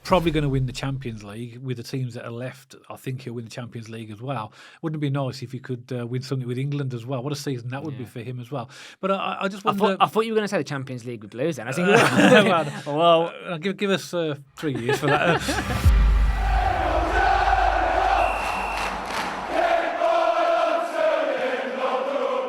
probably going to win the Champions League with the teams that are left. I think he'll win the Champions League as well. Wouldn't it be nice if he could win something with England as well? What a season that would be for him as well. But I just wonder. I thought you were going to say the Champions League would lose then. I think well, give us 3 years for that.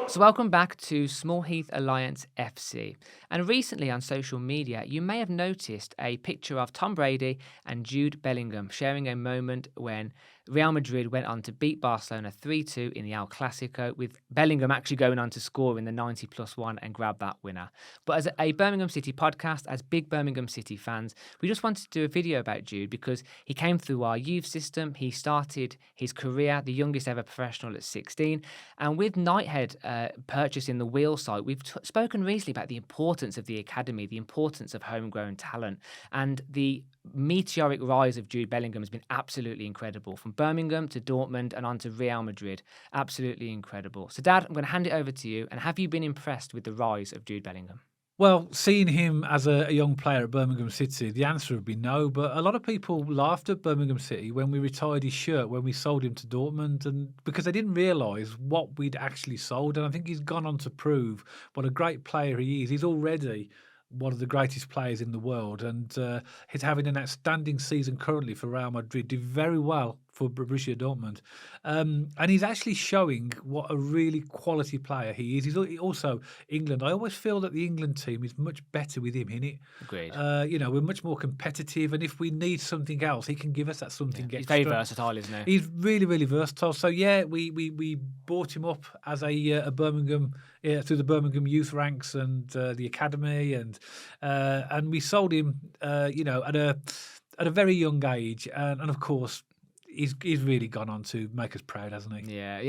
So welcome back to Small Heath Alliance FC. And recently on social media, you may have noticed a picture of Tom Brady and Jude Bellingham sharing a moment when Real Madrid went on to beat Barcelona 3-2 in the El Clasico, with Bellingham actually going on to score in the 90+1 and grab that winner. But as a Birmingham City podcast, as big Birmingham City fans, we just wanted to do a video about Jude because he came through our youth system. He started his career, the youngest ever professional at 16. And with Knighthead purchasing the Wheel site, we've spoken recently about the importance of the academy, the importance of homegrown talent, and the meteoric rise of Jude Bellingham has been absolutely incredible. From Birmingham to Dortmund and on to Real Madrid. Absolutely incredible. So, Dad, I'm going to hand it over to you. And have you been impressed with the rise of Jude Bellingham? Well, seeing him as a young player at Birmingham City, the answer would be no. But a lot of people laughed at Birmingham City when we retired his shirt, when we sold him to Dortmund, and because they didn't realise what we'd actually sold. And I think he's gone on to prove what a great player he is. He's already one of the greatest players in the world, and he's having an outstanding season currently for Real Madrid, did very well for Borussia Dortmund, and he's actually showing what a really quality player he is. He's also England. I always feel that the England team is much better with him in it. Agreed. We're much more competitive, and if we need something else, he can give us that something extra. He's very versatile, isn't he? He's really, really versatile. So yeah, we brought him up as a Birmingham through the Birmingham youth ranks and the academy, and we sold him, at a very young age, and of course. He's really gone on to make us proud, hasn't he? Yeah.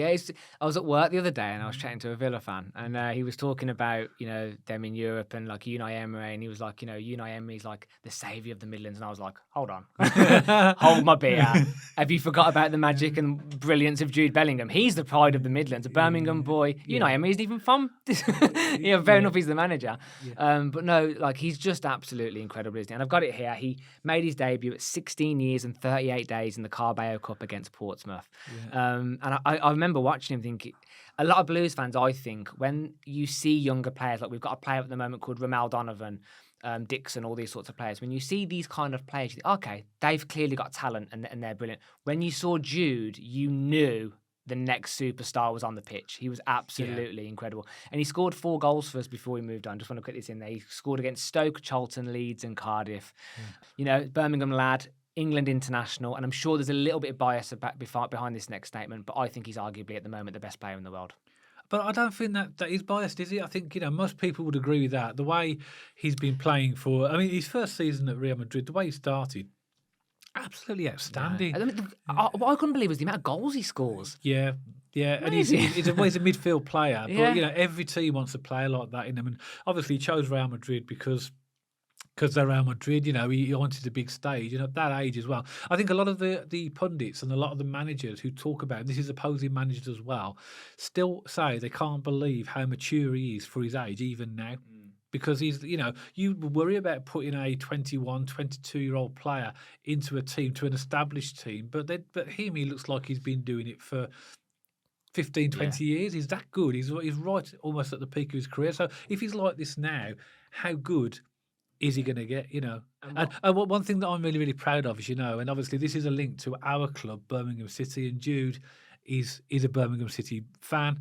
I was at work the other day and I was chatting to a Villa fan, and he was talking about them in Europe and like Unai Emery, and he was like, Unai Emery's like the saviour of the Midlands, and I was like, hold on, hold my beer. Have you forgot about the magic and brilliance of Jude Bellingham? He's the pride of the Midlands, a Birmingham boy. Unai Emery isn't even from. Fair enough, he's the manager, but no, like he's just absolutely incredible, isn't he? And I've got it here. He made his debut at 16 years and 38 days in the Carabao Cup against Portsmouth. And I remember watching him thinking, a lot of Blues fans, I think, when you see younger players, like we've got a player at the moment called Ramel Donovan, Dixon, all these sorts of players, when you see these kind of players, you think, okay, they've clearly got talent and they're brilliant. When you saw Jude, you knew the next superstar was on the pitch. He was absolutely incredible. And he scored 4 goals for us before we moved on. Just want to put this in there. He scored against Stoke, Charlton, Leeds and Cardiff. Birmingham lad, England international, and I'm sure there's a little bit of bias behind this next statement, but I think he's arguably at the moment the best player in the world. But I don't think that is biased, is he? I think, most people would agree with that. The way he's been playing his first season at Real Madrid, the way he started, absolutely outstanding. Yeah. What I couldn't believe was the amount of goals he scores. Yeah. And he's a midfield player. Yeah. But, every team wants a player like that in him. And obviously he chose Real Madrid because they're Real Madrid, he wanted a big stage, and at that age as well. I think a lot of the pundits and a lot of the managers who talk about him, this is opposing managers as well, still say they can't believe how mature he is for his age, even now. Because he's, you worry about putting a 21, 22-year-old player into a team, to an established team, but him, he looks like he's been doing it for 15, 20 years. He's that good. He's right almost at the peak of his career. So if he's like this now, how good is he going to get, And one thing that I'm really, really proud of is, and obviously this is a link to our club, Birmingham City, and Jude is a Birmingham City fan.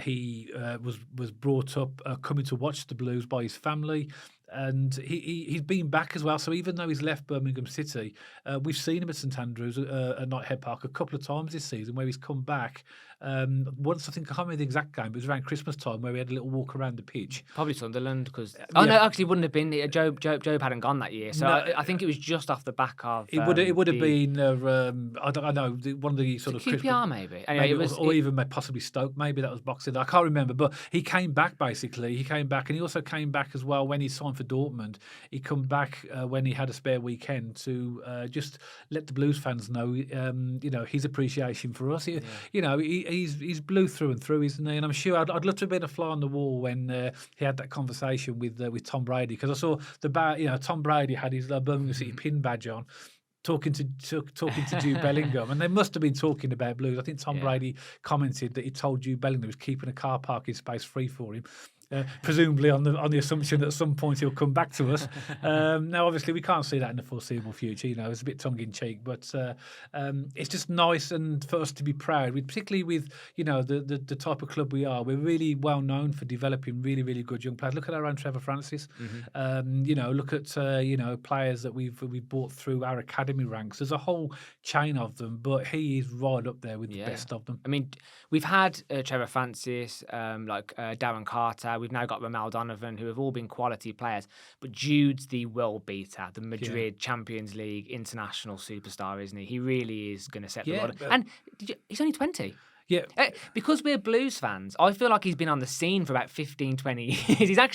He was brought up coming to watch the Blues by his family, and he's been back as well. So even though he's left Birmingham City, we've seen him at St.Andrews at Knighthead Park a couple of times this season, where he's come back. Once, I can't remember the exact game, but it was around Christmas time, where we had a little walk around the pitch. Probably Sunderland, because no, actually wouldn't have been. Job hadn't gone that year, so no, I think it was just off the back of. It would have been. I don't know, one of the sort of QPR maybe. Anyway, or even possibly Stoke. Maybe that was Boxing. I can't remember, but he came back basically. He came back, and he also came back as well when he signed for Dortmund, he come back when he had a spare weekend to just let the Blues fans know, his appreciation for us. He's blue through and through, isn't he? And I'm sure I'd love to have been a fly on the wall when he had that conversation with Tom Brady, because I saw Tom Brady had his Birmingham City pin badge on, talking to Jude Bellingham, and they must have been talking about Blues. I think Tom Brady commented that he told Jude Bellingham he was keeping a car parking space free for him. Presumably on the assumption that at some point he'll come back to us. Now, obviously, we can't see that in the foreseeable future. It's a bit tongue in cheek, but it's just nice and for us to be proud, particularly with the type of club we are. We're really well known for developing really, really good young players. Look at our own Trevor Francis. Look at players that we've bought through our academy ranks. There's a whole chain of them, but he is right up there with the best of them. I mean, we've had Trevor Francis, Darren Carter. We've now got Ramel Donovan, who have all been quality players. But Jude's the world beater, the Madrid Champions League international superstar, isn't he? He really is going to set the world. And he's only 20. Yeah. Because we're Blues fans, I feel like he's been on the scene for about 15, 20 years.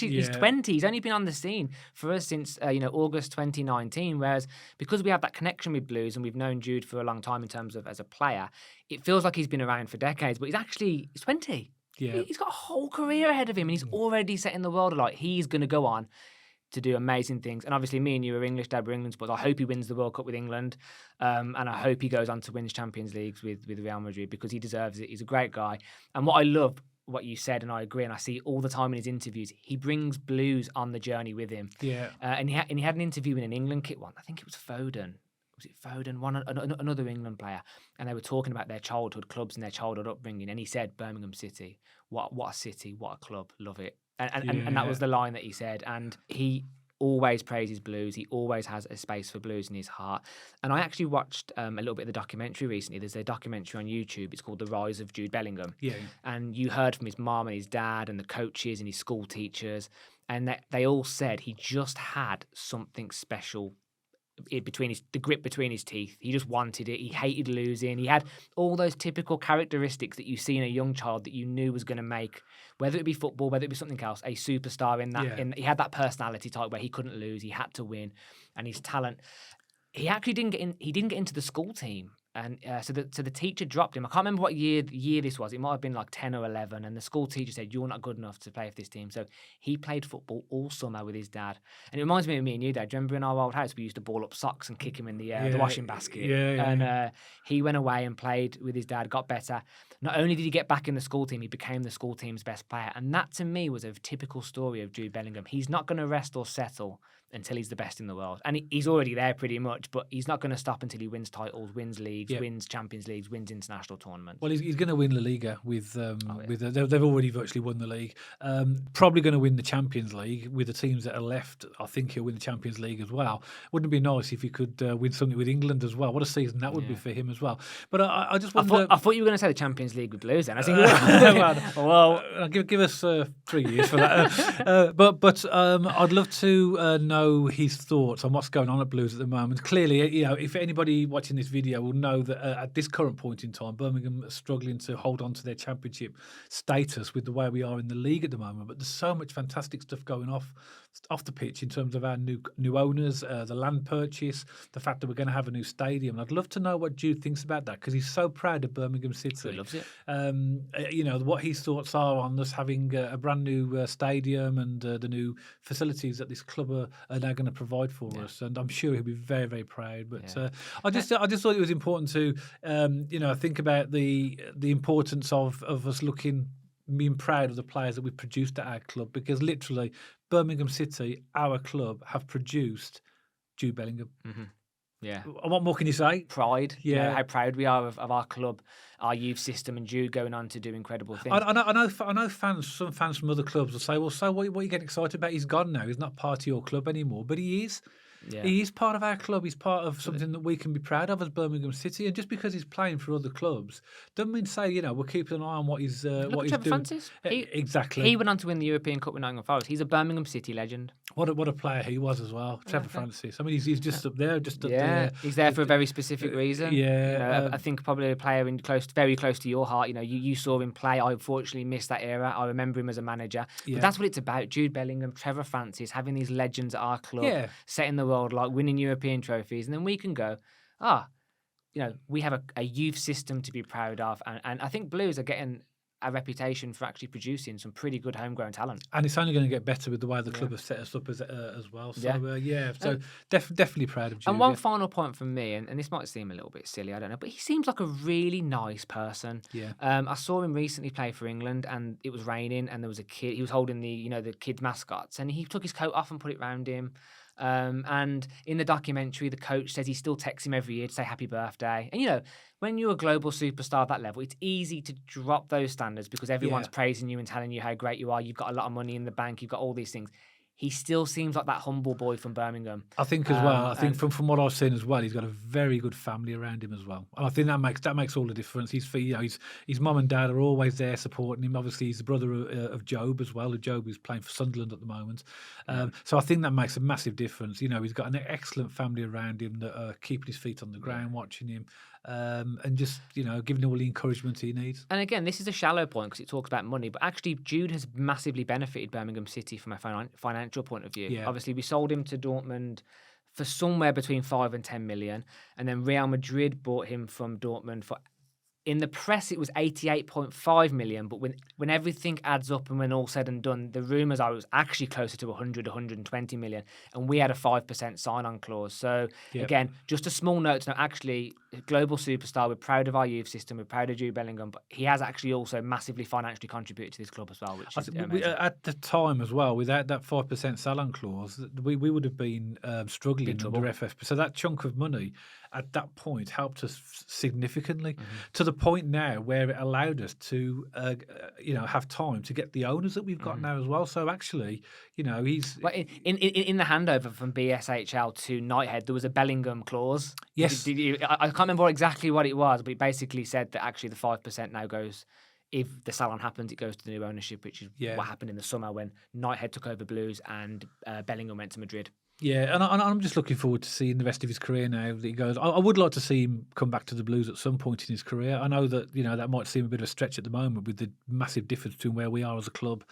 He's 20. He's only been on the scene for us since August 2019. Whereas because we have that connection with Blues and we've known Jude for a long time in terms of as a player, it feels like he's been around for decades. But he's 20. Yeah. He's got a whole career ahead of him, and he's already setting the world alight. He's going to go on to do amazing things. And obviously, me and you are English, Dad, we're England supporters. I hope he wins the World Cup with England, and I hope he goes on to win Champions Leagues with Real Madrid, because he deserves it. He's a great guy. And what I love, what you said, and I agree, and I see all the time in his interviews, he brings Blues on the journey with him. Yeah. And he had an interview in an England kit one. I think it was Foden. Was it Foden? Another England player, and they were talking about their childhood clubs and their childhood upbringing. And he said, "Birmingham City, what a city, what a club, love it." And that was the line that he said. And he always praises Blues. He always has a space for Blues in his heart. And I actually watched a little bit of the documentary recently. There's a documentary on YouTube. It's called The Rise of Jude Bellingham. Yeah. And you heard from his mom and his dad and the coaches and his school teachers, and they all said he just had something special the grip between his teeth. He just wanted it. He hated losing. He had all those typical characteristics that you see in a young child that you knew was going to make, whether it be football, whether it be something else, a superstar in that. He had that personality type where he couldn't lose. He had to win, and his talent. He actually didn't get in. He didn't get into the school team. And so the teacher dropped him. I can't remember what year this was. It might have been like 10 or 11. And the school teacher said, "You're not good enough to play for this team." So he played football all summer with his dad. And it reminds me of me and you, Dad. Do you remember in our old house we used to ball up socks and kick him in the washing basket? And he went away and played with his dad, got better. Not only did he get back in the school team, he became the school team's best player. And that to me was a typical story of Jude Bellingham. He's not going to rest or settle until he's the best in the world. And he's already there pretty much, but he's not going to stop until he wins titles, wins leagues, wins Champions Leagues, wins international tournaments. Well, he's going to win La Liga with they've already virtually won the league. Probably going to win the Champions League with the teams that are left. I think he'll win the Champions League as well. Wouldn't it be nice if he could win something with England as well? What a season that would be for him as well. But I just wonder... I thought you were going to say the Champions League with Blues then. I think give us 3 years for that. But I'd love to know his thoughts on what's going on at Blues at the moment. Clearly, if anybody watching this video will know that at this current point in time, Birmingham are struggling to hold on to their championship status with the way we are in the league at the moment. But there's so much fantastic stuff going off the pitch in terms of our new owners, the land purchase, the fact that we're going to have a new stadium. And I'd love to know what Jude thinks about that, because he's so proud of Birmingham City. He loves it. What his thoughts are on us having a brand new stadium and the new facilities that this club are now going to provide for us. And I'm sure he'll be very, very proud. But I just thought it was important to think about the importance of us being proud of the players that we've produced at our club, because literally Birmingham City, our club, have produced Jude Bellingham. Mm-hmm. Yeah. What more can you say? Pride. Yeah. How proud we are of our club, our youth system, and Jude going on to do incredible things. I know some fans from other clubs will say, well, so what are you getting excited about? He's gone now. He's not part of your club anymore. But he is. Yeah. He is part of our club. He's part of something that we can be proud of as Birmingham City. And just because he's playing for other clubs, doesn't mean to say we're keeping an eye on what he's Look at Trevor doing. Francis. Exactly. He went on to win the European Cup with Nottingham Forest. He's a Birmingham City legend. What a player he was as well, Trevor Francis. I mean, he's just up there, just up there. He's there for a very specific reason. I think probably a player very close to your heart. You saw him play. I unfortunately missed that era. I remember him as a manager. But that's what it's about. Jude Bellingham, Trevor Francis, having these legends at our club, setting the world like winning European trophies, and then we can go, we have a youth system to be proud of, and I think Blues are getting a reputation for actually producing some pretty good homegrown talent. And it's only going to get better with the way the club has set us up as well. So, definitely proud of Jude. And one final point from me, and this might seem a little bit silly, I don't know, but he seems like a really nice person. Yeah. I saw him recently play for England, and it was raining, and there was a kid. He was holding the kids' mascots, and he took his coat off and put it round him. And in the documentary, the coach says he still texts him every year to say happy birthday. And when you're a global superstar at that level, it's easy to drop those standards because everyone's praising you and telling you how great you are. You've got a lot of money in the bank. You've got all these things. He still seems like that humble boy from Birmingham. I think as well. I think from what I've seen as well, he's got a very good family around him as well, and I think that makes all the difference. His mum and dad are always there supporting him. Obviously, he's the brother of Job as well. Job is playing for Sunderland at the moment, so I think that makes a massive difference. He's got an excellent family around him that are keeping his feet on the ground, watching him. And just giving him all the encouragement he needs. And again, this is a shallow point because it talks about money, but actually Jude has massively benefited Birmingham City from a financial point of view. Yeah. Obviously, we sold him to Dortmund for somewhere between 5 and 10 million, and then Real Madrid bought him from Dortmund for. In the press, it was 88.5 million, but when everything adds up and when all said and done, the rumours are it was actually closer to 100, 120 million, and we had a 5% sign-on clause. So, again, just a small note to know, actually, global superstar, we're proud of our youth system, we're proud of Jude Bellingham, but he has actually also massively financially contributed to this club as well, which is amazing. At the time as well, without that 5% sign-on clause, we would have been struggling under FFP. So that chunk of money at that point helped us significantly to the point now where it allowed us to have time to get the owners that we've got now as well. So actually, he's in the handover from BSHL to Knighthead, there was a Bellingham clause. Yes, I can't remember exactly what it was, but it basically said that actually the 5% now goes. If the salon happens, it goes to the new ownership, which is what happened in the summer when Knighthead took over Blues and Bellingham went to Madrid. Yeah, and I'm just looking forward to seeing the rest of his career now that he goes. I would like to see him come back to the Blues at some point in his career. I know that that might seem a bit of a stretch at the moment with the massive difference between where we are as a club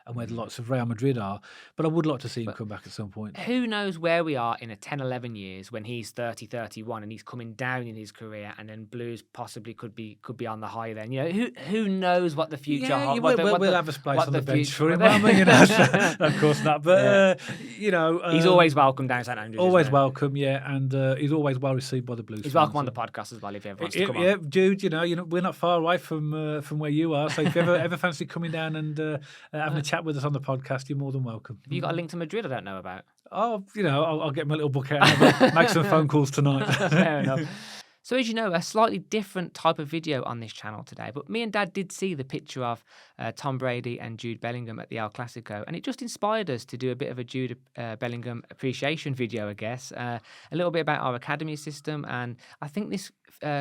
and where the likes of Real Madrid are, but I would like to see him come back at some point. Who knows where we are in 10, 11 years when he's 30, 31 and he's coming down in his career, and then Blues possibly could be on the high then. Who knows what the future holds? We'll have a place on the bench for him, won't we? Of course not, but he's always welcome down St.Andrews. Always welcome, and he's always well received by the Blues. He's welcome on the podcast as well if he ever wants to come on. Yeah, Jude, we're not far away from where you are, so if you ever fancy coming down and having a chat with us on the podcast, you're more than welcome. Have you got a link to Madrid I don't know about? Oh, I'll get my little book out and make some phone calls tonight. Fair enough. So as you know, a slightly different type of video on this channel today, but me and Dad did see the picture of Tom Brady and Jude Bellingham at the El Clasico, and it just inspired us to do a bit of a Jude Bellingham appreciation video, I guess, a little bit about our academy system, and I think this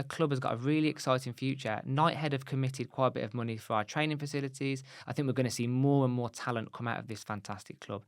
club has got a really exciting future. Knighthead have committed quite a bit of money for our training facilities. I think we're going to see more and more talent come out of this fantastic club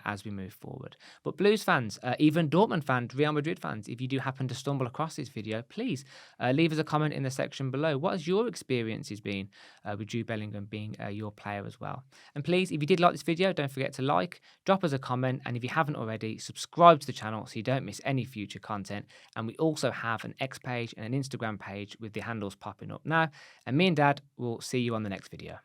as we move forward. But Blues fans, even Dortmund fans, Real Madrid fans, if you do happen to stumble across this video, please leave us a comment in the section below. What has your experiences been with Jude Bellingham being your player as well? And please, if you did like this video, don't forget to like, drop us a comment, and if you haven't already, subscribe to the channel so you don't miss any future content. And we also have an X page and an Instagram page with the handles popping up now. And me and Dad will see you on the next video.